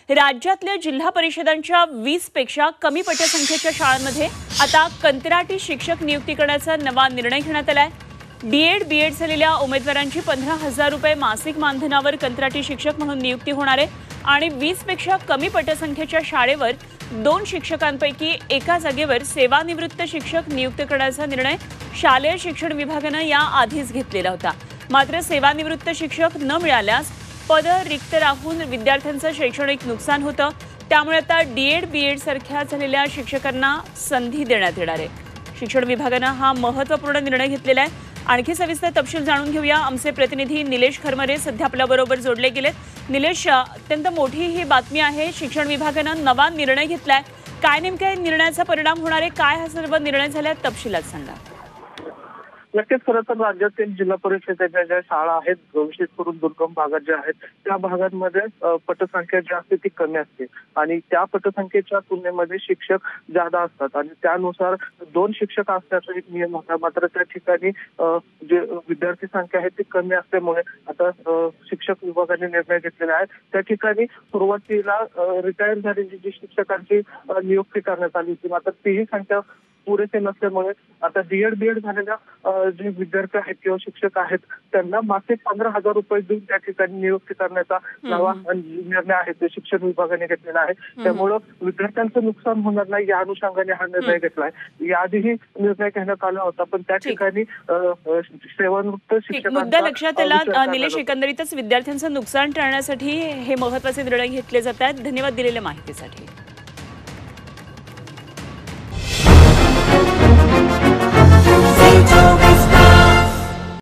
राज्यातल्या जिल्हा परिषदांच्या 20 पेक्षा कमी पटसंख्येच्या शाळांमध्ये आता कंत्राटी शिक्षक नियुक्ती करण्याचा नवा निर्णय घेण्यात आलाय। डीएड बीएड झालेल्या उमेदवारांची 15,000 रुपये मासिक मानधनावर कंत्राटी शिक्षक म्हणून नियुक्ती होणार आहे आणि 20 पेक्षा कमी पटसंख्येच्या शाळेवर 2 शिक्षकांपैकी एका जागेवर सेवानिवृत्त शिक्षक नियुक्त करण्याचा निर्णय शालेय शिक्षण विभागानं याआधीच घेतलेला होता। मात्र सेवानिवृत्त शिक्षक न मिळाल्यास पद रिक्त राहून विद्यार्थ्यांचं शैक्षणिक नुकसान होतं। त्यामुळे आता डीएड बीएड सारख्या झालेल्या शिक्षकांना संधी देण्यात येणार आहे। शिक्षण विभागानं हा महत्त्वपूर्ण निर्णय घेतलेला आहे। आणखी सविस्तर तपशील जाणून घेऊया। आमचे प्रतिनिधी निलेश खरमरे सध्या आपल्याबरोबर जोडले गेलेत। निलेश, अत्यंत मोठी ही बातमी आहे, शिक्षण विभागानं नवा निर्णय घेतलाय। काय नेमका निर्णयाचा परिणाम होणार आहे, काय हा सर्व निर्णय झाला, तपशीलात सांगा। नक्कीच खरं तर राज्यातील जिल्हा परिषदेच्या ज्या शाळा आहेत, विशेष करून दुर्गम भागात ज्या आहेत त्या भागांमध्ये पटसंख्या जी असते ती कमी असते आणि त्या पटसंख्येच्या तुलनेमध्ये शिक्षक जादा असतात आणि त्यानुसार 2 शिक्षक असण्याचा एक नियम होता। मात्र त्या ठिकाणी जे विद्यार्थी संख्या आहे ती कमी असल्यामुळे आता शिक्षक विभागाने निर्णय घेतलेला आहे। त्या ठिकाणी सुरुवातीला रिटायर झालेली जी शिक्षकांची नियुक्ती करण्यात आली होती, मात्र तीही संख्या पुरेसे नसल्यामुळे आता डीएड बीएड झालेल्या जे विद्यार्थी आहेत किंवा शिक्षक आहेत त्यांना मासिक 15,000 रुपये देऊन त्या ठिकाणी नियुक्ती करण्याचा नवा निर्णय आहे ते शिक्षण विभागाने घेतलेला आहे। त्यामुळे विद्यार्थ्यांचं नुकसान होणार नाही या अनुषंगाने हा निर्णय घेतलाय। याआधीही निर्णय घेण्यात आला होता, पण त्या ठिकाणी सेवानिवृत्त शिक्षकांचा मुद्दा लक्षात आला। निलेश, एकंदरीतच विद्यार्थ्यांचं नुकसान टाळण्यासाठी हे महत्त्वाचे निर्णय घेतले जात आहेत। धन्यवाद दिलेल्या माहितीसाठी।